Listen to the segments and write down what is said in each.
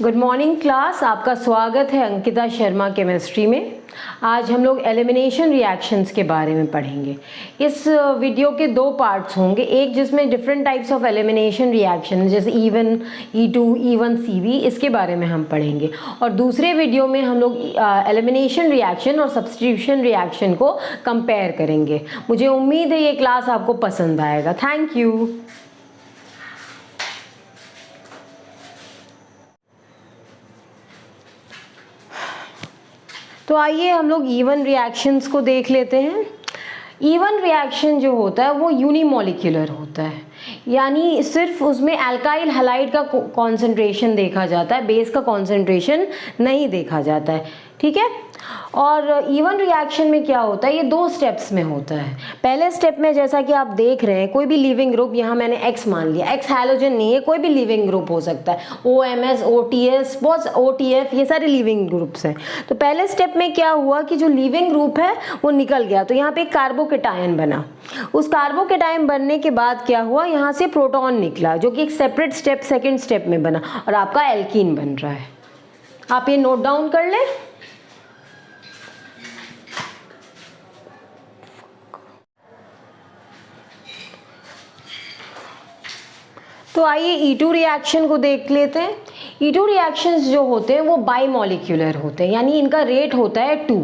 Good morning class, आपका स्वागत है अंकिता शर्मा केमिस्ट्री में। आज हम लोग एलिमिनेशन रिएक्शंस के बारे में पढ़ेंगे। इस वीडियो के दो पार्ट्स होंगे, एक जिसमें different types of elimination reaction जैसे E1, E2, E1, CV इसके बारे में हम पढ़ेंगे, और दूसरे वीडियो में हम लोग एलिमिनेशन रिएक्शन और सब्स्टिट्यूशन रिएक्शन को कंपेयर करेंगे। मुझे उम्मीद है ये क्लास आपको पसंद आएगा। Thank you. तो आइए हम लोग E1 रिएक्शंस को देख लेते हैं। E1 रिएक्शन जो होता है वो यूनिमॉलिक्यूलर होता है, यानी सिर्फ उसमें अल्काइल हैलाइड का कॉन्सेंट्रेशन देखा जाता है, बेस का कॉन्सेंट्रेशन नहीं देखा जाता है। ठीक है। और E1 रिएक्शन में क्या होता है, ये दो स्टेप्स में होता है। पहले स्टेप में जैसा कि आप देख रहे हैं, कोई भी लिविंग ग्रुप, यहाँ मैंने X मान लिया, X हैलोजन नहीं है, कोई भी लिविंग ग्रुप हो सकता है, OMS, OTS, बहुत OTF, ये सारे लिविंग ग्रुप्स हैं। तो पहले स्टेप में क्या हुआ कि जो लिविंग ग्रुप है वो निकल गया, तो यहाँ पे एक कार्बोकेटायन बना। उस कार्बोकेटायन बनने के बाद क्या हुआ, यहाँ से प्रोटॉन निकला जो कि एक सेपरेट स्टेप, सेकेंड स्टेप में बना, और आपका एल्कीन बन रहा है। आप ये नोट डाउन कर लें। तो आइए E2 रिएक्शन को देख लेते हैं। E2 रिएक्शंस जो होते हैं वो बाईमॉलिक्यूलर होते हैं, यानी इनका रेट होता है 2।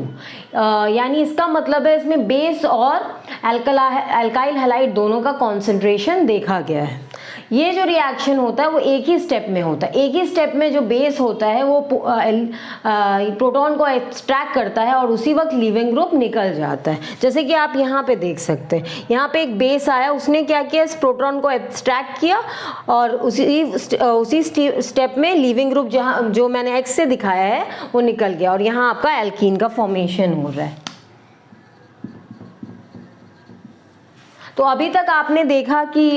यानी इसका मतलब है इसमें बेस और अल्काइल हैलाइड दोनों का कॉन्सेंट्रेशन देखा गया है। ये जो रिएक्शन होता है वो एक ही स्टेप में होता है। एक ही स्टेप में जो बेस होता है वो प्रोटॉन को एक्सट्रैक्ट करता है और उसी वक्त लिविंग ग्रुप निकल जाता है। जैसे कि आप यहाँ पे देख सकते हैं, यहाँ पे एक बेस आया, उसने क्या किया, इस प्रोटॉन को एक्सट्रैक्ट किया और उसी स्टेप में लिविंग ग्रुप जो मैंने X से दिखाया है वो निकल गया, और यहाँ आपका एल्कीन का फॉर्मेशन हो रहा है। तो अभी तक आपने देखा कि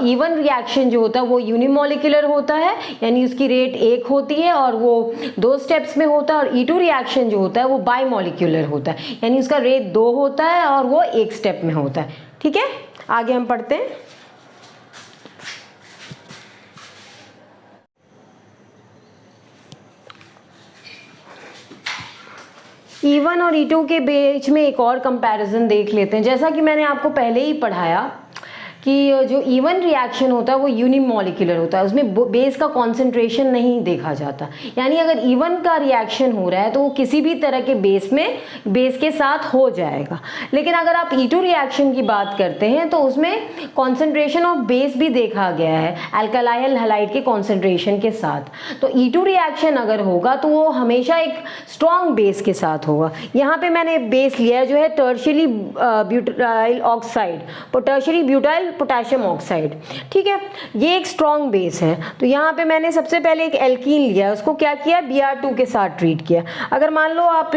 E1 रिएक्शन जो होता है वो यूनिमॉलिक्यूलर होता है, यानी उसकी रेट 1 होती है और वो 2 स्टेप्स में होता है। और E2 रिएक्शन जो होता है वो बाईमॉलिक्यूलर होता है, यानी उसका रेट 2 होता है और वो 1 स्टेप में होता है। ठीक है, आगे हम पढ़ते हैं। E1 और E2 के बीच में एक और कंपैरिजन देख लेते हैं। जैसा कि मैंने आपको पहले ही पढ़ाया कि जो E1 रिएक्शन होता है वो यूनिमॉलिक्यूलर होता है, उसमें बेस का कॉन्सेंट्रेशन नहीं देखा जाता। यानी अगर E1 का रिएक्शन हो रहा है तो वो किसी भी तरह के बेस के साथ हो जाएगा। लेकिन अगर आप E2 रिएक्शन की बात करते हैं तो उसमें कॉन्सेंट्रेशन ऑफ बेस भी देखा गया है अल्काइल हैलाइड के कॉन्सेंट्रेशन के साथ। तो E2 रिएक्शन अगर होगा तो वो हमेशा एक स्ट्रॉन्ग बेस के साथ होगा। यहाँ पे मैंने बेस लिया है जो है tertiary butyl oxide, tertiary butyl potassium oxide. ठीक है, ये एक स्ट्रॉन्ग बेस है। तो यहाँ पे मैंने सबसे पहले एक एल्कीन लिया, उसको क्या किया, Br2 के साथ ट्रीट किया। अगर मान लो आप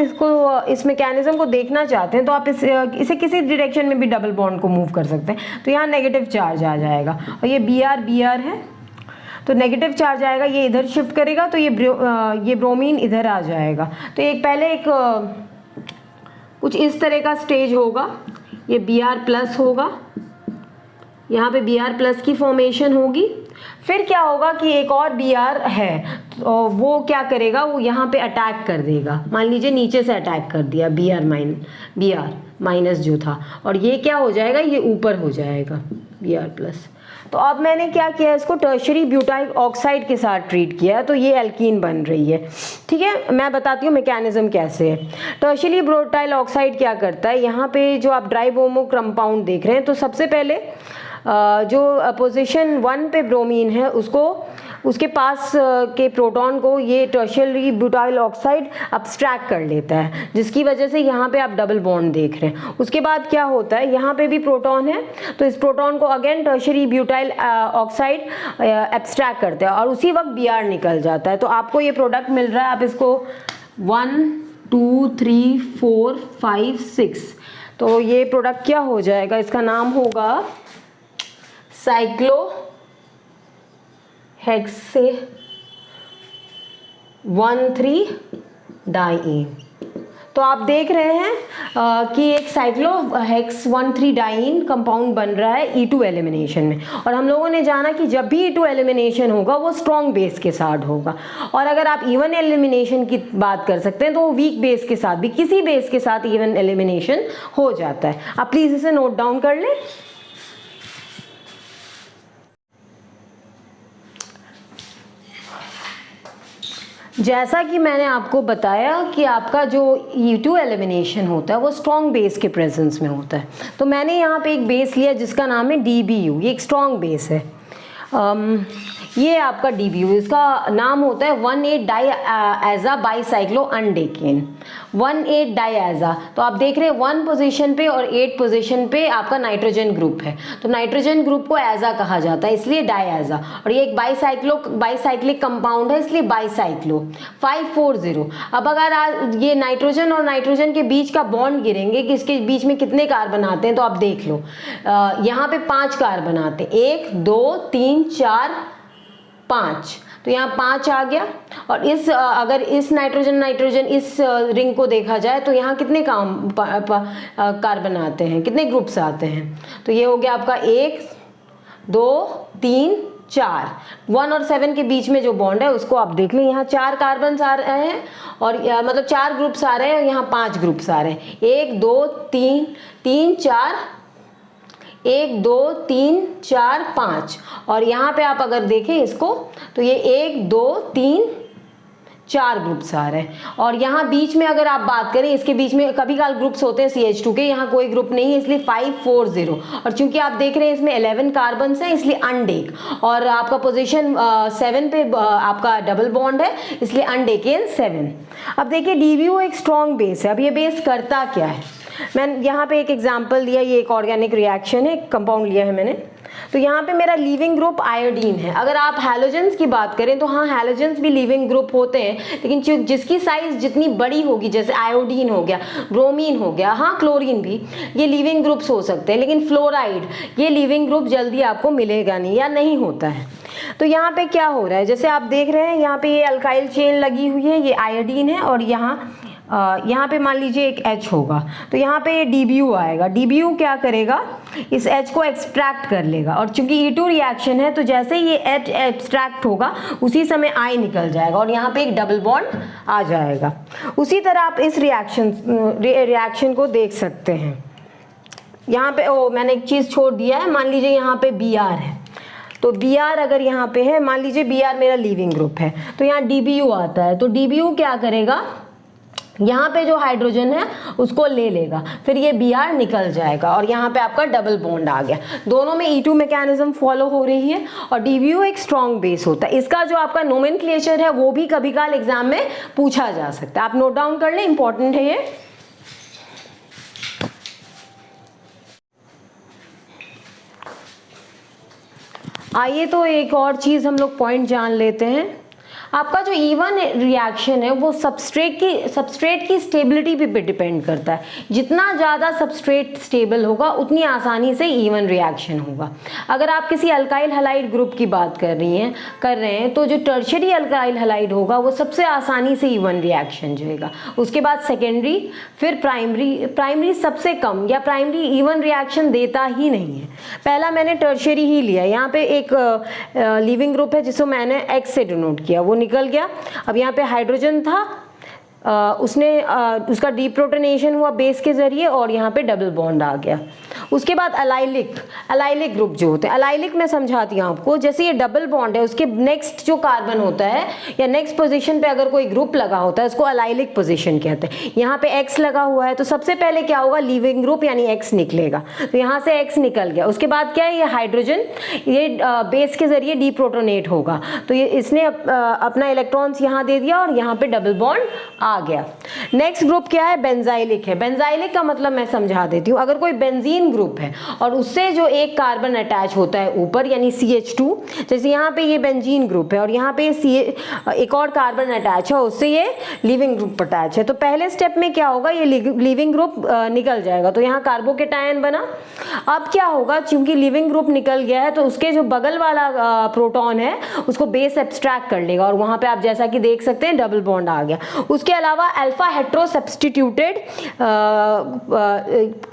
इस मैकेनिज्म को देखना चाहते हैं तो आप इसे किसी डायरेक्शन में भी डबल बॉन्ड को मूव कर सकते हैं, तो यहाँ नेगेटिव चार्ज आ जाएगा, और ये Br है तो नेगेटिव चार्ज आएगा, ये इधर शिफ्ट करेगा तो ये ब्रोमीन इधर आ जाएगा। तो एक पहले एक कुछ इस तरह का स्टेज होगा, ये Br+ होगा, यहाँ पे Br+ की फॉर्मेशन होगी। फिर क्या होगा कि एक और Br है, तो वो क्या करेगा, वो यहाँ पे अटैक कर देगा। मान लीजिए नीचे से अटैक कर दिया Br माइनस जो था, और ये क्या हो जाएगा, ये ऊपर हो जाएगा Br+। तो अब मैंने क्या किया, इसको टर्शियरी ब्यूटाइल ऑक्साइड के साथ ट्रीट किया, तो ये एल्कीन बन रही है। ठीक है, मैं बताती हूँ मैकेनिज्म कैसे है। टर्शियरी ब्यूटाइल ऑक्साइड क्या करता है, यहाँ पे जो आप ड्राइबोमो कंपाउंड देख रहे हैं, तो सबसे पहले जो पोजीशन 1 पे ब्रोमीन है उसके पास के प्रोटॉन को ये टर्शियरी ब्यूटाइल ऑक्साइड अब्स्ट्रैक्ट कर लेता है, जिसकी वजह से यहाँ पे आप डबल बॉन्ड देख रहे हैं। उसके बाद क्या होता है, यहाँ पे भी प्रोटॉन है, तो इस प्रोटॉन को again tertiary butyl oxide abstract करते हैं और उसी वक्त Br निकल जाता है। तो आपको ये प्रोडक्ट मिल रहा है। आप इसको 1 2 3 4 5 6, तो ये प्रोडक्ट क्या हो जाएगा, इसका नाम होगा साइक्लो हेक्से 1,3 डाइईन। तो आप देख रहे हैं कि एक साइक्लोहेक्स-1,3-डाइन कंपाउंड बन रहा है E2 एलिमिनेशन में, और हम लोगों ने जाना कि जब भी E2 एलिमिनेशन होगा वो स्ट्रॉन्ग बेस के साथ होगा, और अगर आप इवन एलिमिनेशन की बात कर सकते हैं तो वो वीक बेस के साथ भी, किसी बेस के साथ इवन एलिमिनेशन हो जाता है। आप प्लीज़ इसे नोट डाउन कर लें। जैसा कि मैंने आपको बताया कि आपका जो E2 एलिमिनेशन होता है वो स्ट्रॉन्ग बेस के प्रेजेंस में होता है। तो मैंने यहाँ पे एक बेस लिया जिसका नाम है DBU, ये एक स्ट्रॉन्ग बेस है। ये आपका DBU, इसका नाम होता है 1,8-डाईएजा बाईसाइक्लो अनडेकेन, 1,8-डाईएजा। तो आप देख रहे हैं 1 पोजीशन पे और 8 पोजीशन पे आपका नाइट्रोजन ग्रुप है, तो नाइट्रोजन ग्रुप को एजा कहा जाता है, इसलिए डाईएजा। और ये एक बाईसाइक्लिक कंपाउंड है, इसलिए बाईसाइक्लो। 540। अब अगर ये नाइट्रोजन और नाइट्रोजन के बीच का बॉन्ड गिरेंगे कि इसके बीच में कितने कार्बन आते हैं, तो आप देख लो यहाँ पे 5 कार्बन आते हैं, 1 2 3 4 5, तो यहाँ 5 आ गया। और इस अगर इस नाइट्रोजन इस रिंग को देखा जाए तो यहाँ कितने कार्बन आते हैं, कितने ग्रुप्स आते हैं, तो ये हो गया आपका 1 2 3 4। 1 और 7 के बीच में जो बॉन्ड है उसको आप देख लें, यहाँ 4 कार्बन आ रहे हैं, और मतलब 4 ग्रुप्स आ रहे हैं, और यहाँ 5 ग्रुप्स आ रहे हैं, 1 2 3 3 4, 1 2 3 4 5। और यहाँ पे आप अगर देखें इसको तो ये 1 2 3 4 ग्रुप्स आ रहे हैं। और यहाँ बीच में अगर आप बात करें, इसके बीच में कभी काल ग्रुप्स होते हैं CH2 के, यहाँ कोई ग्रुप नहीं है, इसलिए 540। और चूंकि आप देख रहे हैं इसमें 11 कार्बन हैं, इसलिए अनडेक, और आपका पोजीशन 7 पे आपका डबल बॉन्ड है, इसलिए अनडेकेन 7। अब देखिए DBU एक स्ट्रॉन्ग बेस है। अब ये बेस करता क्या है, मैंने यहाँ पे एक एग्जांपल दिया, ये एक ऑर्गेनिक रिएक्शन है, कंपाउंड लिया है मैंने। तो यहाँ पे मेरा लीविंग ग्रुप आयोडीन है। अगर आप हैलोजेंस की बात करें तो हाँ, हैलोजेंस भी लीविंग ग्रुप होते हैं, लेकिन जिसकी साइज जितनी बड़ी होगी, जैसे आयोडीन हो गया, ब्रोमीन हो गया, हाँ क्लोरीन भी, ये लीविंग ग्रुप्स हो सकते हैं, लेकिन फ्लोराइड ये लीविंग ग्रुप जल्दी आपको मिलेगा नहीं या नहीं होता है। तो यहाँ पे क्या हो रहा है, जैसे आप देख रहे हैं यहाँ पे ये अल्काइल चेन लगी हुई है, ये आयोडीन है, और यहाँ पे मान लीजिए एक H होगा, तो यहाँ पे ये DBU आएगा। DBU क्या करेगा, इस H को एक्सट्रैक्ट कर लेगा, और चूंकि E2 रिएक्शन है तो जैसे ही ये H एक्सट्रैक्ट होगा उसी समय I निकल जाएगा, और यहाँ पे एक डबल बॉन्ड आ जाएगा। उसी तरह आप इस रिएक्शन को देख सकते हैं। यहाँ पे मैंने एक चीज़ छोड़ दिया है, मान लीजिए यहाँ पे Br है, तो Br अगर यहाँ पे है, मान लीजिए Br मेरा लीविंग ग्रुप है, तो यहाँ DBU आता है, तो DBU क्या करेगा, यहाँ पे जो हाइड्रोजन है उसको ले लेगा, फिर ये Br निकल जाएगा, और यहाँ पे आपका डबल बॉन्ड आ गया। दोनों में E2 मैकेनिज्म फॉलो हो रही है, और DBU एक स्ट्रॉन्ग बेस होता है। इसका जो आपका नोमेनक्लेचर है वो भी कभी काल एग्जाम में पूछा जा सकता है, आप नोट डाउन कर लें, इंपॉर्टेंट है ये। आइए तो एक और चीज़ हम लोग पॉइंट जान लेते हैं। आपका जो E1 रिएक्शन है वो सबस्ट्रेट की स्टेबिलिटी पे डिपेंड करता है। जितना ज़्यादा सबस्ट्रेट स्टेबल होगा उतनी आसानी से E1 रिएक्शन होगा। अगर आप किसी अल्काइल हैलाइड ग्रुप की बात कर रहे हैं तो जो टर्शियरी अल्काइल हैलाइड होगा वो सबसे आसानी से E1 रिएक्शन जाएगा, उसके बाद सेकेंडरी, फिर प्राइमरी सबसे कम, या प्राइमरी E1 रिएक्शन देता ही नहीं है। पहला मैंने टर्शियरी ही लिया, यहाँ पे एक लीविंग ग्रुप है जिसको मैंने X से डिनोट किया, वो निकल गया। अब यहाँ पे हाइड्रोजन था, उसका डीप्रोटोनेशन हुआ बेस के जरिए, और यहाँ पे डबल बॉन्ड आ गया। उसके बाद अलाइलिक ग्रुप जो होते हैं, अलाइलिक मैं समझाती हूँ आपको। जैसे ये डबल बॉन्ड है, उसके नेक्स्ट जो कार्बन होता है या नेक्स्ट पोजीशन पे अगर कोई ग्रुप लगा होता है उसको अलाइलिक पोजीशन कहते हैं। यहाँ पे X लगा हुआ है, तो सबसे पहले क्या होगा, लीविंग ग्रुप यानी X निकलेगा, तो यहाँ से X निकल गया। उसके बाद क्या है, ये हाइड्रोजन ये बेस के जरिए डीप्रोटोनेट होगा, तो ये इसने अपना इलेक्ट्रॉन्स यहाँ दे दिया, और यहाँ पे डबल बॉन्ड आ गया। नेक्स्ट ग्रुप क्या है, बेंजाइलिक है। बेंजाइलिक का मतलब मैं समझा देती हूँ। अगर कोई बेंजीन ग्रुप है और उससे जो एक कार्बन अटैच होता है ऊपर यानी CH2, जैसे यहाँ पे ये बेंजीन ग्रुप है और यहाँ पे एक और कार्बन अटैच है, उससे ये लीविंग ग्रुप अटैच है। तो पहले स्टेप में क्या होगा, ये लीविंग ग्रुप निकल जाएगा, तो यहाँ कार्बोकेटायन बना। अब क्या होगा, चूंकि लीविंग ग्रुप निकल गया है तो उसके जो बगल वाला प्रोटॉन है उसको बेस एब्स्ट्रैक्ट कर लेगा और वहां पे आप जैसा कि देख सकते हैं डबल बॉन्ड आ गया। उसके अलावा अल्फा हेट्रो सब्स्टिट्यूटेड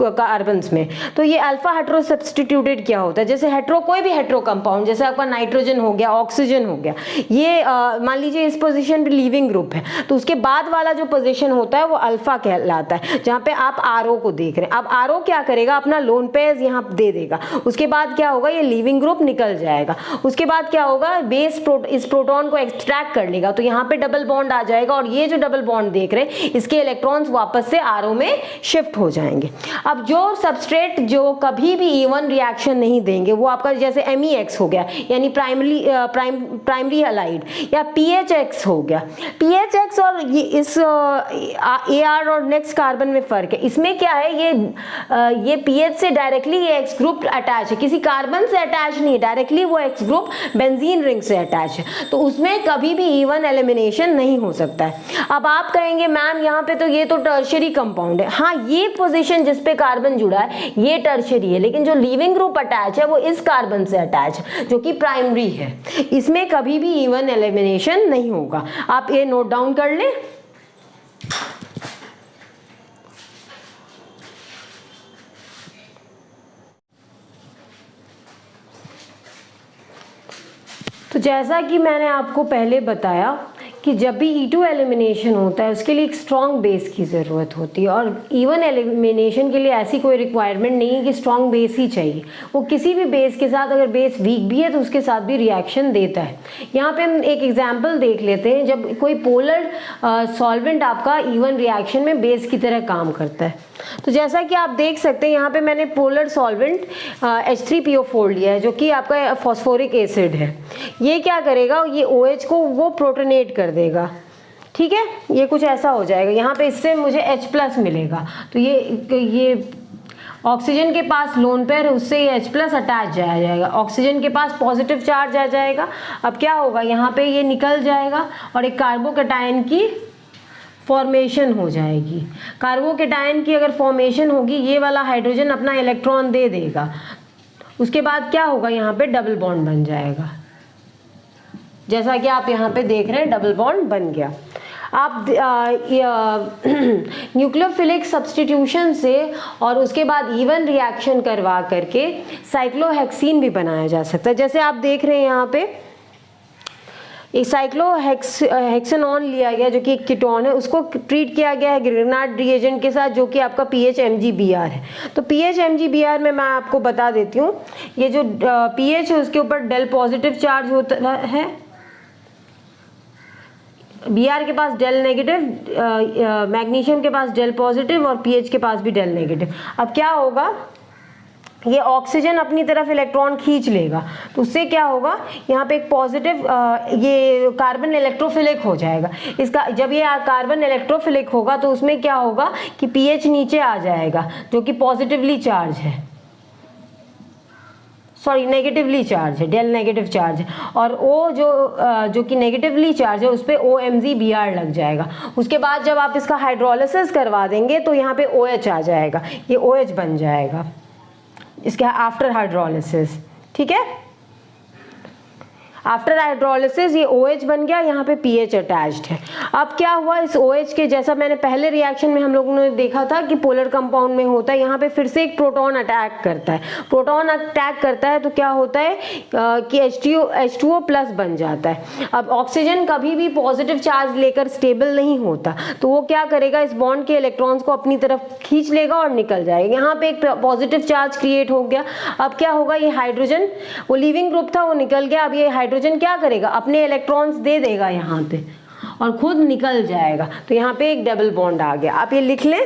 कार्बन्स में, तो ये अल्फा हेट्रो सब्स्टिट्यूटेड क्या होता है, जैसे हेट्रो कोई भी हेट्रो कंपाउंड, जैसे आपका नाइट्रोजन हो गया, ऑक्सीजन हो गया, ये मान लीजिए इस पोजीशन पे लीविंग ग्रुप है तो उसके बाद वाला जो पोजीशन होता है वो अल्फा कहलाता है, जहां पे आप आरओ को देख रहे हैं। अब आरओ क्या करेगा, अपना लोन पेयर्स यहाँ दे देगा, उसके बाद क्या होगा, ये लीविंग ग्रुप निकल जाएगा। उसके बाद क्या होगा, बेस इस प्रोटॉन को एक्सट्रैक्ट कर लेगा, तो यहाँ पे डबल बॉन्ड आ जाएगा और ये जो डबल बॉन्ड देख रहे हैं इसके इलेक्ट्रॉन्स वापस से आरओ में शिफ्ट हो जाएंगे। अब जो सबस्ट्रेट जो कभी भी E1 रिएक्शन नहीं देंगे वो आपका जैसे MEX हो गया यानी प्राइमरी हलाइड, या PHX हो गया। PHX और ये इस AR और नेक्स्ट कार्बन में फर्क है, इसमें क्या है, ये PH से डायरेक्टली ये X ग्रुप अटैच है, किसी कार्बन से अटैच नहीं है, डायरेक्टली वो X ग्रुप बेंजीन रिंग से अटैच है, तो उसमें कभी भी E1 एलिमिनेशन नहीं हो सकता है। अब आप कहेंगे मैम यहाँ पे तो ये तो टर्शियरी कंपाउंड है, हाँ ये पोजीशन जिस पे कार्बन जुड़ा है ये टर्शियरी है, लेकिन जो लीविंग ग्रुप अटैच है वो इस कार्बन से अटैच है जो कि प्राइमरी है, इसमें कभी भी E1 एलिमिनेशन नहीं होगा। आप ये नोट डाउन कर लें। तो जैसा कि मैंने आपको पहले बताया कि जब भी E2 एलिमिनेशन होता है उसके लिए एक स्ट्रॉन्ग बेस की ज़रूरत होती है और E1 एलिमिनेशन के लिए ऐसी कोई रिक्वायरमेंट नहीं है कि स्ट्रॉन्ग बेस ही चाहिए, वो किसी भी बेस के साथ, अगर बेस वीक भी है तो उसके साथ भी रिएक्शन देता है। यहाँ पे हम एक एग्जांपल देख लेते हैं, जब कोई पोलर सॉल्वेंट आपका E1 रिएक्शन में बेस की तरह काम करता है। तो जैसा कि आप देख सकते हैं यहाँ पे मैंने पोलर सॉल्वेंट H3PO4 लिया है जो कि आपका फॉस्फोरिक एसिड है। ये क्या करेगा, ये OH को वो प्रोटोनेट कर देगा, ठीक है, ये कुछ ऐसा हो जाएगा, यहाँ पे इससे मुझे H+ मिलेगा, तो ये ऑक्सीजन के पास लोन पेयर है उससे ये H+ अटैच जाएगा, ऑक्सीजन के पास पॉजिटिव चार्ज आ जाएगा। अब क्या होगा, यहाँ पे ये निकल जाएगा और एक कार्बोकेटायन की फॉर्मेशन हो जाएगी। कार्बोकेटायन की अगर फॉर्मेशन होगी, ये वाला हाइड्रोजन अपना इलेक्ट्रॉन दे देगा, उसके बाद क्या होगा, यहाँ पे डबल बॉन्ड बन जाएगा, जैसा कि आप यहाँ पे देख रहे हैं डबल बॉन्ड बन गया। आप न्यूक्लियोफिलिक सब्स्टिट्यूशन से और उसके बाद E1 रिएक्शन करवा करके साइक्लोहेक्सीन भी बनाया जा सकता है। जैसे आप देख रहे हैं यहाँ पे एक साइक्लोहेक्सेनॉन लिया गया जो कि एक कीटोन है, उसको ट्रीट किया गया है ग्रिग्नार्ड रिएजेंट के साथ जो कि आपका PH-MgBr है। तो PH-MgBr में मैं आपको बता देती हूँ, ये जो pH है उसके ऊपर डेल पॉजिटिव चार्ज होता है, Br के पास डेल नेगेटिव, मैग्नीशियम के पास डेल पॉजिटिव और पीएच के पास भी डेल नेगेटिव। अब क्या होगा, ये ऑक्सीजन अपनी तरफ इलेक्ट्रॉन खींच लेगा, तो उससे क्या होगा, यहाँ पे एक पॉजिटिव ये कार्बन इलेक्ट्रोफिलिक हो जाएगा। इसका जब ये कार्बन इलेक्ट्रोफिलिक होगा तो उसमें क्या होगा कि पीएच नीचे आ जाएगा जो कि पॉजिटिवली चार्ज है, सॉरी नेगेटिवली चार्ज है, डेल नेगेटिव चार्ज है, और O जो कि नेगेटिवली चार्ज है उस पर OMgBr लग जाएगा। उसके बाद जब आप इसका हाइड्रोलिसिस करवा देंगे तो यहाँ पे OH आ जाएगा, ये OH बन जाएगा इसके आफ्टर हाइड्रोलिसिस, ठीक है। आफ्टर हाइड्रोलिसिस ये OH बन गया, यहाँ पे pH अटैच्ड है। अब क्या हुआ, इस OH के जैसा मैंने पहले रिएक्शन में हम लोगों ने देखा था कि पोलर कंपाउंड में होता है, यहाँ पे फिर से एक प्रोटॉन अटैक करता है। प्रोटॉन अटैक करता है तो क्या होता है कि H2O प्लस बन जाता है। अब ऑक्सीजन कभी भी पॉजिटिव चार्ज लेकर स्टेबल नहीं होता, तो वो क्या करेगा, इस बॉन्ड के इलेक्ट्रॉन्स को अपनी तरफ खींच लेगा और निकल जाएगा। यहाँ पे एक पॉजिटिव चार्ज क्रिएट हो गया। अब क्या होगा, ये हाइड्रोजन, वो लीविंग ग्रुप था वो निकल गया, अब ये हाइड्रोजन क्या करेगा, अपने इलेक्ट्रॉन्स दे देगा यहाँ पे और खुद निकल जाएगा, तो यहाँ पे एक डबल बॉन्ड आ गया। आप ये लिख लें।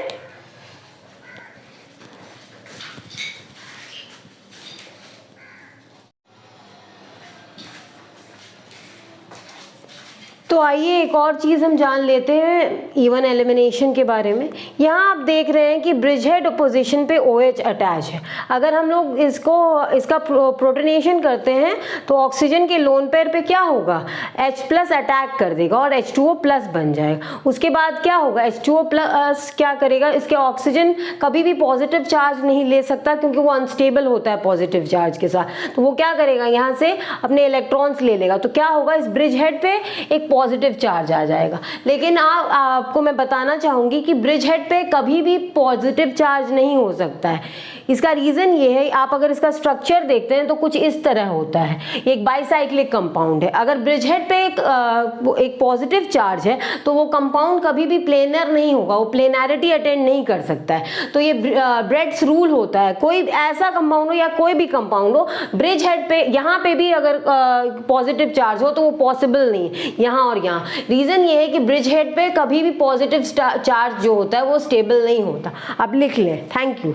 तो तो आइए एक और चीज़ हम जान लेते हैं इवन एलिमिनेशन के बारे में। यहाँ आप देख रहे हैं कि ब्रिज हेड पोजिशन पे OH अटैच है। अगर हम लोग इसका प्रोटोनेशन करते हैं तो ऑक्सीजन के लोन पेयर पे क्या होगा, H+ अटैक कर देगा और H2O+ बन जाएगा। उसके बाद क्या होगा, H2O+ क्या करेगा, इसके ऑक्सीजन कभी भी पॉजिटिव चार्ज नहीं ले सकता क्योंकि वो अनस्टेबल होता है पॉजिटिव चार्ज के साथ। तो वो क्या करेगा, यहाँ से अपने इलेक्ट्रॉन्स ले लेगा। तो क्या होगा, इस ब्रिज हेड पे एक पॉजिटिव चार्ज आ जाएगा। लेकिन आपको मैं बताना चाहूँगी कि ब्रिज हेड पे कभी भी पॉजिटिव चार्ज नहीं हो सकता है। इसका रीज़न ये है, आप अगर इसका स्ट्रक्चर देखते हैं तो कुछ इस तरह होता है। एक बाईसाइक्लिक कंपाउंड है। अगर ब्रिज हेड पे एक पॉजिटिव चार्ज है तो वो कंपाउंड कभी भी प्लेनर नहीं होगा, वो प्लेनैरिटी अटेंड नहीं कर सकता है। तो ये ब्रेड्स रूल होता है। कोई ऐसा कंपाउंड हो या कोई भी कंपाउंड हो, ब्रिज हेड पे यहाँ पे भी अगर पॉजिटिव चार्ज हो तो वो पॉसिबल नहीं है, यहाँ और यहाँ। रीज़न ये है कि ब्रिज हेड पे कभी भी पॉजिटिव चार्ज जो होता है वो स्टेबल नहीं होता। आप लिख लें। Thank you.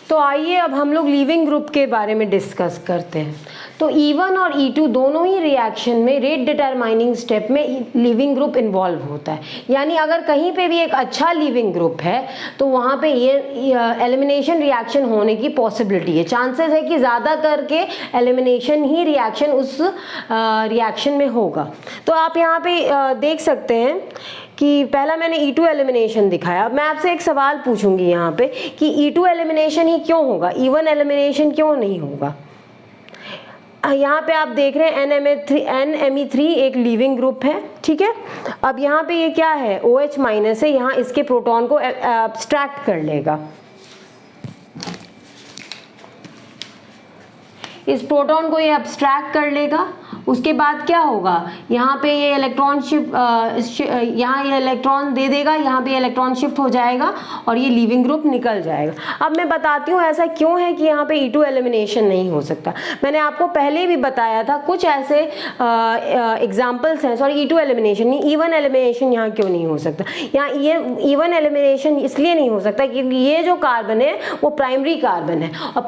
तो आइए अब हम लोग लीविंग ग्रुप के बारे में डिस्कस करते हैं। तो E1 और E2 दोनों ही रिएक्शन में रेट डिटरमाइनिंग स्टेप में लीविंग ग्रुप इन्वॉल्व होता है। यानी अगर कहीं पे भी एक अच्छा लीविंग ग्रुप है तो वहाँ पे ये एलिमिनेशन रिएक्शन होने की पॉसिबिलिटी है, चांसेस है कि ज़्यादा करके एलिमिनेशन ही रिएक्शन उस रिएक्शन में होगा। तो आप यहाँ पे देख सकते हैं कि पहला मैंने E2 एलिमिनेशन दिखाया। अब मैं आपसे एक सवाल पूछूंगी यहाँ पे कि E2 एलिमिनेशन ही क्यों होगा, E1 एलिमिनेशन क्यों नहीं होगा। यहाँ पे आप देख रहे हैं NMe3 एक लीविंग ग्रुप है, ठीक है। अब यहाँ पे ये क्या है, OH- है, यहाँ इसके प्रोटॉन को एब्स्ट्रैक्ट कर लेगा। इस प्रोटॉन को ये एब्स्ट्रैक्ट कर लेगा। उसके बाद क्या होगा, यहाँ पे ये इलेक्ट्रॉन यहाँ ये इलेक्ट्रॉन दे देगा, यहाँ पे इलेक्ट्रॉन शिफ्ट हो जाएगा और ये लीविंग ग्रुप निकल जाएगा। अब मैं बताती हूँ ऐसा क्यों है कि यहाँ पे E2 एलिमिनेशन नहीं हो सकता। मैंने आपको पहले भी बताया था कुछ ऐसे एग्जाम्पल्स हैं। सॉरी, E2 एलिमिनेशन नहीं, E1 एलिमिनेशन यहाँ क्यों नहीं हो सकता। यहाँ ये E1 एलिमिनेशन इसलिए नहीं हो सकता क्योंकि ये जो कार्बन है वो प्राइमरी कार्बन है और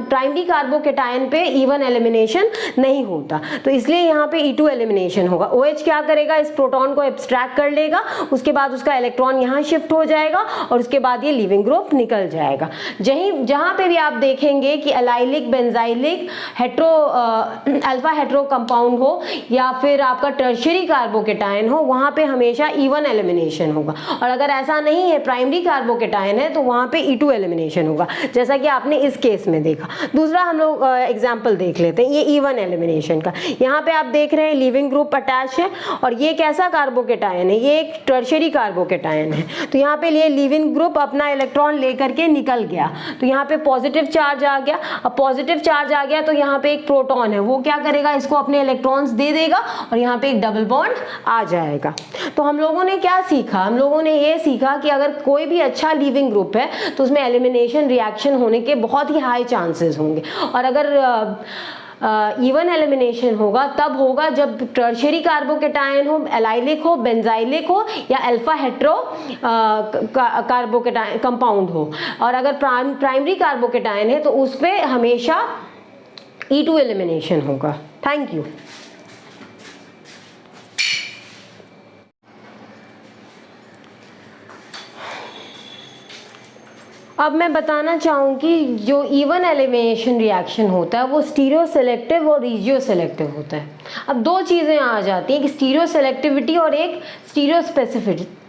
प्राइमरी कार्बोकेटायन पे E1 एलिमिनेशन नहीं होता। तो इसलिए यहाँ पे E2 एलिमिनेशन होगा। OH क्या करेगा, इस प्रोटॉन को एब्स्ट्रैक्ट कर लेगा, उसके बाद उसका इलेक्ट्रॉन यहाँ शिफ्ट हो जाएगा और उसके बाद ये लीविंग ग्रुप निकल जाएगा। जहाँ पे भी आप देखेंगे कि allylic, benzylic, hetero alpha hetero compound हो या फिर आपका टर्शियरी कार्बोकेटायन हो, वहाँ पे हमेशा E1 एलिमिनेशन होगा। और अगर ऐसा नहीं है, प्राइमरी कार्बोकेटायन है, तो वहाँ पे E2 एलिमिनेशन होगा, जैसा कि आपने इस केस में देखा। दूसरा हम लोग एग्जाम्पल देख लेते हैं ये E1 एलिमिनेशन का। यहाँ पे आप देख रहे हैं लीविंग ग्रुप अटैच है और ये कैसा कार्बोकेटायन है, ये एक टर्शियरी कार्बोकेटायन है। तो यहाँ पे ये लीविंग ग्रुप अपना इलेक्ट्रॉन लेकर के निकल गया, तो यहाँ पे पॉजिटिव चार्ज आ गया। अब पॉजिटिव चार्ज आ गया तो यहाँ पे एक प्रोटॉन है, वो क्या करेगा, इसको अपने इलेक्ट्रॉन्स दे देगा और यहाँ पे एक डबल बॉन्ड आ जाएगा। तो हम लोगों ने क्या सीखा, हम लोगों ने ये सीखा कि अगर कोई भी अच्छा लीविंग ग्रुप है तो उसमें एलिमिनेशन रिएक्शन होने के बहुत ही हाई चांसेस होंगे। और अगर E1 एलिमिनेशन होगा तब होगा जब टर्शियरी कार्बोकेटायन हो, एलाइलिक हो, बेंजाइलिक हो या अल्फा हेट्रो कार्बोकेटायन कंपाउंड हो। और अगर प्राइमरी कार्बोकेटायन है तो उस पे हमेशा E2 एलिमिनेशन होगा। Thank you. अब मैं बताना चाहूँगी जो E1 एलिमिनेशन रिएक्शन होता है वो स्टीरियो सेलेक्टिव और रीजियो सेलेक्टिव होता है। अब दो चीज़ें आ जाती हैं कि स्टीरियो सेलेक्टिविटी और एक स्टीरियो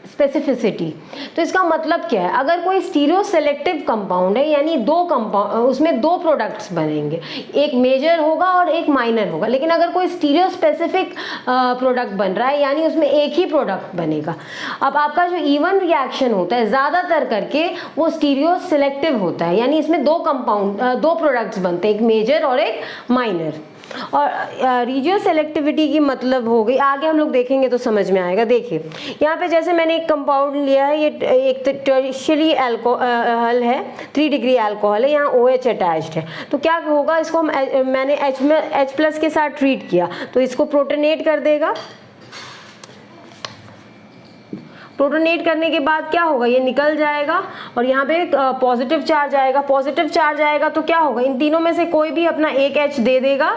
स्पेसिफिसिटी। तो इसका मतलब क्या है, अगर कोई स्टीरियो सेलेक्टिव कंपाउंड है यानी उसमें दो प्रोडक्ट्स बनेंगे, एक मेजर होगा और एक माइनर होगा। लेकिन अगर कोई स्टीरियो स्पेसिफिक प्रोडक्ट बन रहा है यानी उसमें एक ही प्रोडक्ट बनेगा। अब आपका जो E1 रिएक्शन होता है ज़्यादातर करके वो स्टीरियो सेलेक्टिव होता है, यानी इसमें दो प्रोडक्ट्स बनते हैं, एक मेजर और एक माइनर। और रीजियो सेलेक्टिविटी की मतलब हो गई, आगे हम लोग देखेंगे तो समझ में आएगा। देखिए यहाँ पे जैसे मैंने एक कंपाउंड लिया है, ये एक टर्शियरी अल्कोहल है, 3 डिग्री अल्कोहल है, यहाँ OH अटैच्ड है। तो क्या होगा, इसको मैंने H+ के साथ ट्रीट किया तो इसको प्रोटोनेट कर देगा प्रोटोनेट करने के बाद क्या होगा, ये निकल जाएगा और यहाँ पे पॉजिटिव चार्ज आएगा। पॉजिटिव चार्ज आएगा तो क्या होगा, इन तीनों में से कोई भी अपना एक H दे देगा,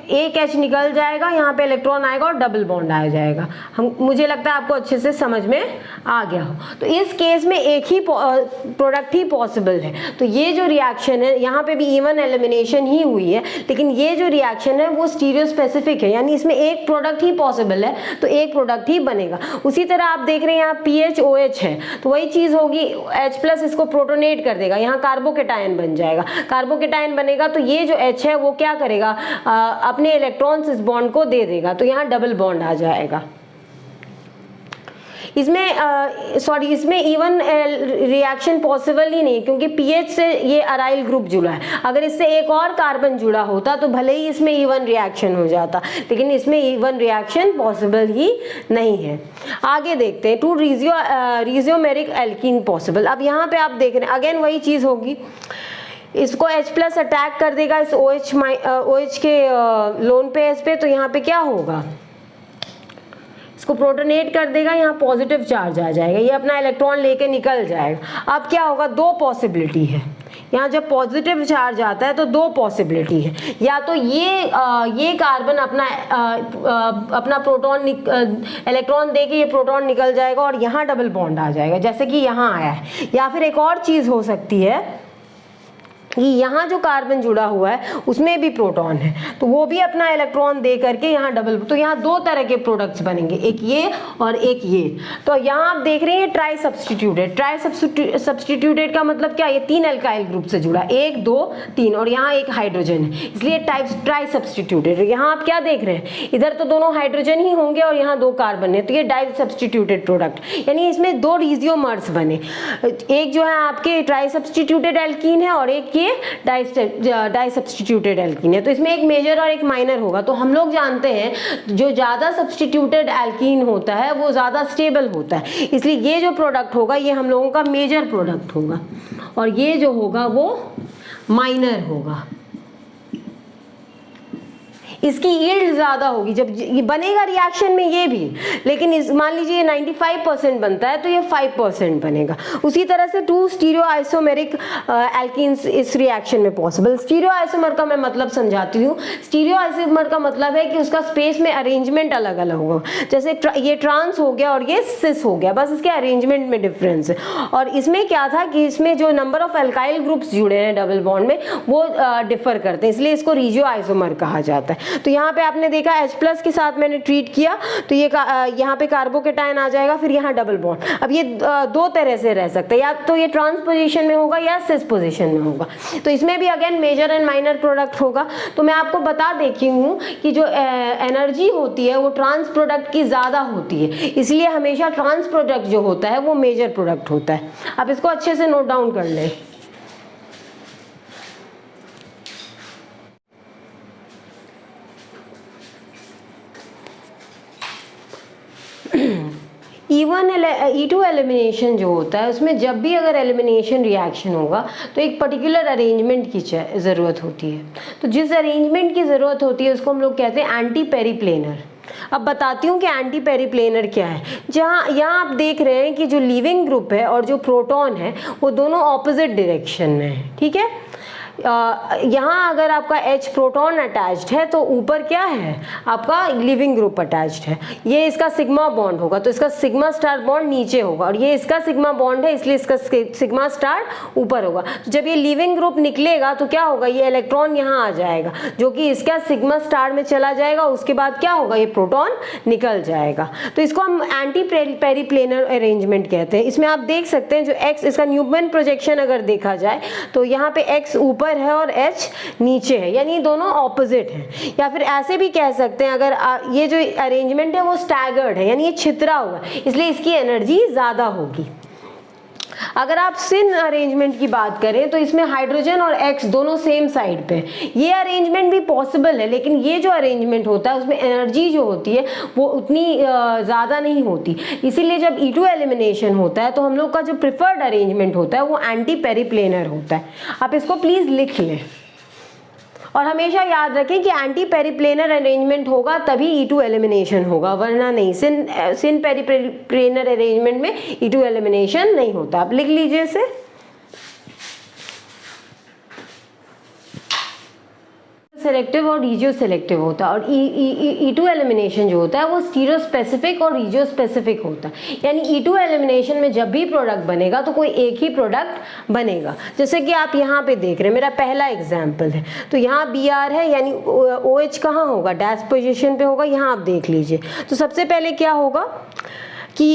एक H निकल जाएगा, यहाँ पे इलेक्ट्रॉन आएगा और डबल बॉन्ड आ जाएगा। मुझे लगता है आपको अच्छे से समझ में आ गया हो। तो इस केस में एक ही प्रोडक्ट ही पॉसिबल है। तो ये जो रिएक्शन है, यहाँ पे भी इवन एलिमिनेशन ही हुई है, लेकिन ये जो रिएक्शन है वो स्टीरियो स्पेसिफिक है, यानी इसमें एक प्रोडक्ट ही पॉसिबल है, तो एक प्रोडक्ट ही बनेगा। उसी तरह आप देख रहे हैं यहाँ PHOH है, तो वही चीज़ होगी, H+ इसको प्रोटोनेट कर देगा, यहाँ कार्बोकेटायन बन जाएगा। कार्बोकेटायन बनेगा तो ये जो H है वो क्या करेगा, अपने इलेक्ट्रॉन्स इस बॉन्ड को दे देगा, तो यहाँ डबल बॉन्ड आ जाएगा। इसमें इवन रिएक्शन पॉसिबल ही नहीं, क्योंकि पीएच से ये अराइल ग्रुप जुड़ा है। अगर इससे एक और कार्बन जुड़ा होता तो भले ही इसमें इवन रिएक्शन हो जाता, लेकिन इसमें इवन रिएक्शन पॉसिबल ही नहीं है। आगे देखते हैं, 2 रिजियोमेरिक एल्कीन पॉसिबल। अब यहाँ पे आप देख रहे हैं अगेन वही चीज़ होगी, इसको H+ अटैक कर देगा इस OH के लोन पे S पे, तो यहाँ पे क्या होगा, इसको प्रोटोनेट कर देगा, यहाँ पॉजिटिव चार्ज आ जाएगा, ये अपना इलेक्ट्रॉन लेके निकल जाएगा। अब क्या होगा, 2 पॉसिबिलिटी है, यहाँ जब पॉजिटिव चार्ज आता है तो 2 पॉसिबिलिटी है, या तो ये कार्बन अपना प्रोटॉन इलेक्ट्रॉन दे के ये प्रोटॉन निकल जाएगा और यहाँ डबल बॉन्ड आ जाएगा, जैसे कि यहाँ आया है। या फिर एक और चीज़ हो सकती है कि यहाँ जो कार्बन जुड़ा हुआ है उसमें भी प्रोटॉन है, तो वो भी अपना इलेक्ट्रॉन दे करके यहाँ डबल, तो यहाँ 2 तरह के प्रोडक्ट्स बनेंगे, एक ये और एक ये। तो यहाँ आप देख रहे हैं ट्राई सब्स्टिट्यूटेड। ट्राई सब्स्टिट्यूटेड का मतलब क्या, ये 3 अल्काइल ग्रुप से जुड़ा, 1 2 3 और यहाँ एक हाइड्रोजन है, इसलिए ट्राई सब्स्टिट्यूटेड। यहाँ आप क्या देख रहे हैं, इधर तो दोनों हाइड्रोजन ही होंगे और यहाँ 2 कार्बन है, तो ये डाई सब्स्टिट्यूटेड प्रोडक्ट, यानी इसमें 2 रिजियोमर्स बने। एक जो है आपके ट्राई सब्स्टिट्यूटेड एल्कीन है और एक डाई सब्स्टिट्यूटेड एल्कीन है। तो इसमें एक मेजर और एक माइनर होगा। तो हम लोग जानते हैं जो ज़्यादा सब्स्टिट्यूटेड एल्कीन होता है वो ज़्यादा स्टेबल होता है, इसलिए ये जो प्रोडक्ट होगा ये हम लोगों का मेजर प्रोडक्ट होगा और ये जो होगा वो माइनर होगा। इसकी यील्ड ज़्यादा होगी जब ये बनेगा रिएक्शन में ये भी, लेकिन इस मान लीजिए 95% बनता है तो ये 5% बनेगा। उसी तरह से 2 स्टीरियो आइसोमेरिक एल्कीन्स इस रिएक्शन में पॉसिबल। स्टीरियो आइसोमर का मैं मतलब समझाती हूँ। स्टीरियो आइसोमर का मतलब है कि उसका स्पेस में अरेंजमेंट अलग अलग होगा, जैसे ये ट्रांस हो गया और ये सिस हो गया, बस इसके अरेंजमेंट में डिफरेंस है। और इसमें क्या था कि इसमें जो नंबर ऑफ अल्काइल ग्रुप्स जुड़े हैं डबल बॉन्ड में वो डिफर करते हैं, इसलिए इसको रिजियो आइसोमर कहा जाता है। तो यहाँ पे आपने देखा H+ के साथ मैंने ट्रीट किया तो ये यहाँ पे कार्बोकेटायन आ जाएगा, फिर यहाँ डबल बॉन्ड। अब ये 2 तरह से रह सकता है, या तो ये ट्रांस पोजीशन में होगा या सिस पोजीशन में होगा। तो इसमें भी again major and minor product होगा। तो मैं आपको बता देती हूँ कि जो एनर्जी होती है वो ट्रांस प्रोडक्ट की ज़्यादा होती है, इसलिए हमेशा ट्रांस प्रोडक्ट जो होता है वो मेजर प्रोडक्ट होता है। आप इसको अच्छे से नोट डाउन कर लें। E2 एलिमिनेशन जो होता है उसमें जब भी अगर एलिमिनेशन रिएक्शन होगा तो एक पर्टिकुलर अरेंजमेंट की ज़रूरत होती है। तो जिस अरेंजमेंट की ज़रूरत होती है उसको हम लोग कहते हैं एंटी पेरीप्लेनर। अब बताती हूँ कि एंटी पेरीप्लेनर क्या है। यहाँ आप देख रहे हैं कि जो लीविंग ग्रुप है और जो प्रोटॉन है वो दोनों ऑपोजिट डायरेक्शन में है, ठीक है। यहाँ अगर आपका H प्रोटॉन अटैच्ड है तो ऊपर क्या है आपका लिविंग ग्रुप अटैच्ड है, ये इसका सिग्मा बॉन्ड होगा तो इसका सिग्मा स्टार बॉन्ड नीचे होगा, और ये इसका सिग्मा बॉन्ड है इसलिए इसका सिग्मा स्टार ऊपर होगा। तो जब ये लिविंग ग्रुप निकलेगा तो क्या होगा, ये इलेक्ट्रॉन यहाँ आ जाएगा जो कि इसका सिग्मा स्टार में चला जाएगा, उसके बाद क्या होगा, ये प्रोटॉन निकल जाएगा। तो इसको हम एंटी पेरीप्लेनर अरेंजमेंट कहते हैं। इसमें आप देख सकते हैं जो X, इसका न्यूटन प्रोजेक्शन अगर देखा जाए तो यहाँ पे X ऊपर है और H नीचे है, यानी दोनों ऑपोजिट हैं। या फिर ऐसे भी कह सकते हैं अगर ये जो अरेंजमेंट है वो स्टैगर्ड है, यानी ये छितरा हुआ, इसलिए इसकी एनर्जी ज़्यादा होगी। अगर आप सिन अरेंजमेंट की बात करें तो इसमें हाइड्रोजन और X दोनों सेम साइड पे, ये अरेंजमेंट भी पॉसिबल है, लेकिन ये जो अरेंजमेंट होता है उसमें एनर्जी जो होती है वो उतनी ज़्यादा नहीं होती। इसीलिए जब E2 एलिमिनेशन होता है तो हम लोग का जो प्रिफर्ड अरेंजमेंट होता है वो एंटी पेरीप्लेनर होता है। आप इसको प्लीज़ लिख लें। और हमेशा याद रखें कि एंटी पेरिप्लेनर अरेंजमेंट होगा तभी E2 एलिमिनेशन होगा, वरना नहीं। सिन पेरिप्लेनर अरेंजमेंट में E2 एलिमिनेशन नहीं होता। आप लिख लीजिए इसे। सेलेक्टिव और रीजियो सेलेक्टिव होता है, और E2 एलिमिनेशन जो होता है वो स्टीरियो स्पेसिफिक और रीजियो स्पेसिफिक होता है। यानी E2 एलिमिनेशन में जब भी प्रोडक्ट बनेगा तो कोई एक ही प्रोडक्ट बनेगा। जैसे कि आप यहाँ पे देख रहे हैं, मेरा पहला एग्जाम्पल है, तो यहाँ Br है, यानी OH कहाँ होगा, डैश पोजिशन पे होगा। यहाँ आप देख लीजिए, तो सबसे पहले क्या होगा कि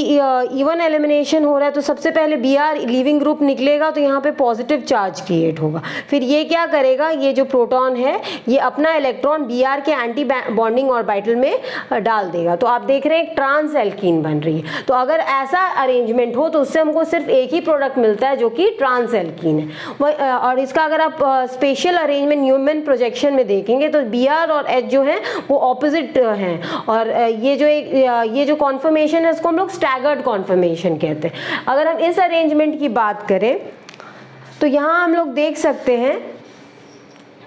E1 एलिमिनेशन हो रहा है, तो सबसे पहले Br लीविंग ग्रुप निकलेगा, तो यहाँ पे पॉजिटिव चार्ज क्रिएट होगा। फिर ये क्या करेगा, ये जो प्रोटॉन है ये अपना इलेक्ट्रॉन Br के एंटी बॉन्डिंग ऑर्बिटल में डाल देगा। तो आप देख रहे हैं एक ट्रांस एल्कीन बन रही है। तो अगर ऐसा अरेंजमेंट हो तो उससे हमको सिर्फ एक ही प्रोडक्ट मिलता है जो कि ट्रांस एल्कीन है। और इसका अगर आप स्पेशल अरेंजमेंट न्यूमैन प्रोजेक्शन में देखेंगे तो Br और H जो है वो ऑपोजिट हैं, और ये जो कॉन्फर्मेशन है इसको हम लोग स्टैगर्ड कॉन्फर्मेशन कहते हैं। अगर हम इस अरेंजमेंट की बात करें तो यहाँ हम लोग देख सकते हैं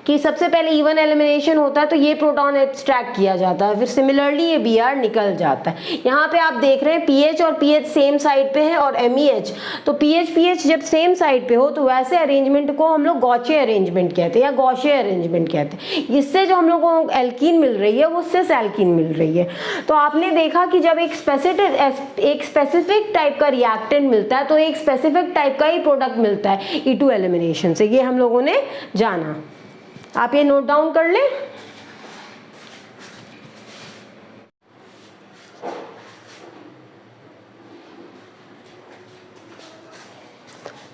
कि सबसे पहले E1 एलिमिनेशन होता है तो ये प्रोटॉन एक्सट्रैक्ट किया जाता है, फिर सिमिलरली ये Br निकल जाता है। यहाँ पे आप देख रहे हैं pH और pH सेम साइड पे है, और MEH, तो pH जब सेम साइड पे हो तो वैसे अरेंजमेंट को हम लोग गॉचे अरेंजमेंट कहते हैं या गॉशे अरेंजमेंट कहते हैं। इससे जो हम लोग को एल्कीन मिल रही है वो सिस एल्कीन मिल रही है। तो आपने देखा कि जब एक स्पेसिफिक टाइप का रिएक्टेंट मिलता है तो एक स्पेसिफिक टाइप का ही प्रोडक्ट मिलता है E2 एलिमिनेशन से। ये हम लोगों ने जाना, आप ये नोट डाउन कर लें।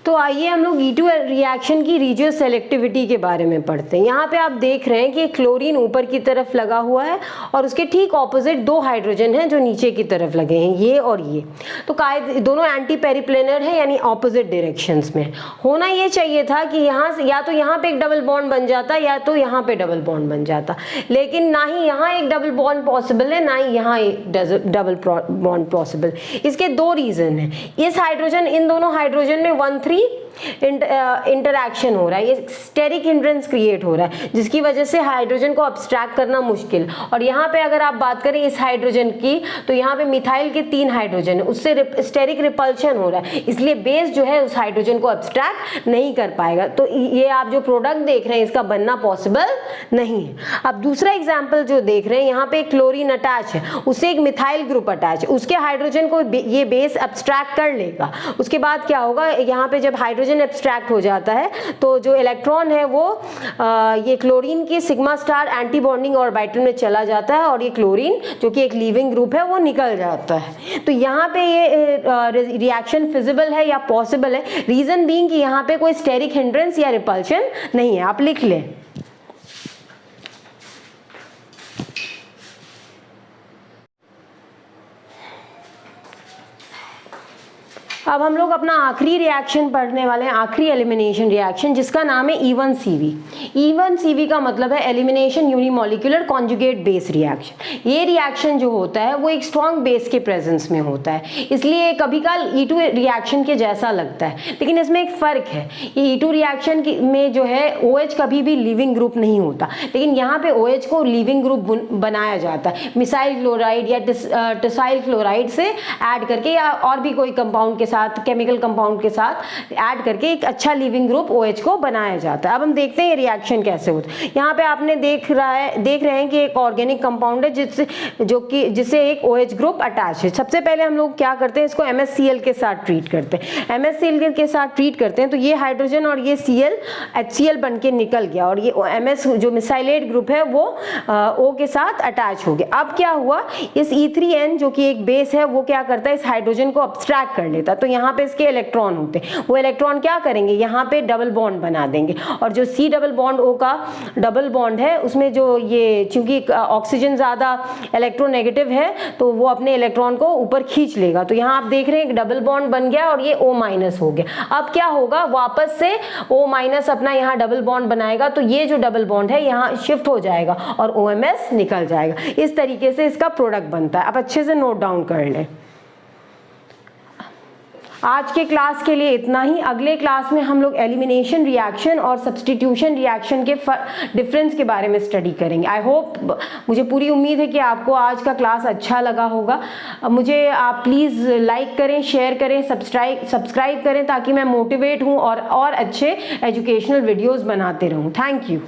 तो आइए हम लोग E2 रिएक्शन की रीजियो सेलेक्टिविटी के बारे में पढ़ते हैं। यहाँ पे आप देख रहे हैं कि क्लोरीन ऊपर की तरफ लगा हुआ है और उसके ठीक ऑपोजिट दो हाइड्रोजन हैं जो नीचे की तरफ लगे हैं, ये और ये। तो दोनों एंटी पेरिप्लेनर है, यानी ऑपोजिट डायरेक्शंस में। होना ये चाहिए था कि यहाँ से या तो यहाँ पे एक डबल बॉन्ड बन जाता या तो यहाँ पे डबल बॉन्ड बन जाता, लेकिन ना ही यहाँ एक डबल बॉन्ड पॉसिबल है ना ही यहाँ एक डबल बॉन्ड पॉसिबल। इसके दो रीजन है। इस हाइड्रोजन, इन दोनों हाइड्रोजन में 1,3 इंटरैक्शन हो रहा है, ये स्टेरिक हिंड्रेंस क्रिएट हो रहा है जिसकी वजह से हाइड्रोजन को अब्स्ट्रैक्ट करना मुश्किल। और यहाँ पे अगर आप बात करें इस हाइड्रोजन की तो यहाँ पे मिथाइल के 3 हाइड्रोजन है, उससे स्टेरिक रिपल्शन हो रहा है, इसलिए बेस जो है उस हाइड्रोजन को अब्स्ट्रैक्ट नहीं कर पाएगा। तो ये आप जो प्रोडक्ट देख रहे हैं इसका बनना पॉसिबल नहीं है। अब दूसरा एग्जाम्पल जो देख रहे हैं, यहाँ पे क्लोरीन अटैच है, उससे एक मिथाइल ग्रुप अटैच है, उसके हाइड्रोजन को ये बेस अब्स्ट्रैक्ट कर लेगा। उसके बाद क्या होगा, यहाँ पे जब हाइड्रोजन एब्स्ट्रैक्ट हो जाता है तो जो इलेक्ट्रॉन है वो ये क्लोरीन की sigma star anti bonding orbital में चला जाता है और ये क्लोरीन जो कि एक लीविंग ग्रुप है वो निकल जाता है। तो यहाँ पे ये रिएक्शन फिजिबल है या पॉसिबल है, रीजन बीइंग कि यहाँ पे कोई स्टेरिक हिंड्रेंस या रिपल्शन नहीं है। आप लिख लें। अब हम लोग अपना आखिरी रिएक्शन पढ़ने वाले हैं, आखिरी एलिमिनेशन रिएक्शन, जिसका नाम है E1CV। E1CV का मतलब है elimination unimolecular conjugate base reaction. ये रिएक्शन जो होता है वो एक स्ट्रॉन्ग बेस के प्रेजेंस में होता है, इसलिए कभी कल E2 रिएक्शन के जैसा लगता है, लेकिन इसमें एक फ़र्क है। ये E2 रिएक्शन में जो है OH कभी भी लिविंग ग्रुप नहीं होता, लेकिन यहाँ पे OH को लिविंग ग्रुप बनाया जाता है मिसाइल क्लोराइड या टिसाइल क्लोराइड से ऐड करके, या और भी कोई कंपाउंड के साथ, केमिकल कंपाउंड के साथ ऐड करके एक अच्छा लिविंग ग्रुप OH को बनाया जाता है। अब हम देखते हैं ये रिएक्शन कैसे होता है। यहाँ पे आपने देख रहे हैं कि एक ऑर्गेनिक कंपाउंड है जिससे एक OH ग्रुप अटैच है। सबसे पहले हम लोग क्या करते हैं, इसको MsCl के साथ ट्रीट करते हैं। MsCl के साथ ट्रीट करते हैं तो ये हाइड्रोजन और ये Cl HCl बन के निकल गया और ये MS जो मिसाइलेट ग्रुप है वो O के साथ अटैच हो गया। अब क्या हुआ, इस E3N जो कि एक बेस है वो क्या करता है, इस हाइड्रोजन को अब्स्ट्रैक्ट कर लेता है। तो यहाँ पे इसके इलेक्ट्रॉन होते हैं, वो इलेक्ट्रॉन क्या करेंगे, यहाँ पे डबल बॉन्ड बना देंगे, और जो C डबल बॉन्ड O का डबल बॉन्ड है उसमें जो ये, चूंकि ऑक्सीजन ज़्यादा इलेक्ट्रोनेगेटिव है तो वो अपने इलेक्ट्रॉन को ऊपर खींच लेगा। तो यहाँ आप देख रहे हैं एक डबल बॉन्ड बन गया और ये O- हो गया। अब क्या होगा, वापस से O- अपना यहाँ डबल बॉन्ड बनाएगा, तो ये जो डबल बॉन्ड है यहाँ शिफ्ट हो जाएगा और OMS निकल जाएगा। इस तरीके से इसका प्रोडक्ट बनता है। आप अच्छे से नोट डाउन कर लें। आज के क्लास के लिए इतना ही। अगले क्लास में हम लोग एलिमिनेशन रिएक्शन और सब्स्टिट्यूशन रिएक्शन के डिफरेंस के बारे में स्टडी करेंगे। आई होप, मुझे पूरी उम्मीद है कि आपको आज का क्लास अच्छा लगा होगा। मुझे आप प्लीज़ लाइक करें, शेयर करें, सब्सक्राइब करें ताकि मैं मोटिवेट हूँ और अच्छे एजुकेशनल वीडियोज़ बनाते रहूँ। Thank you.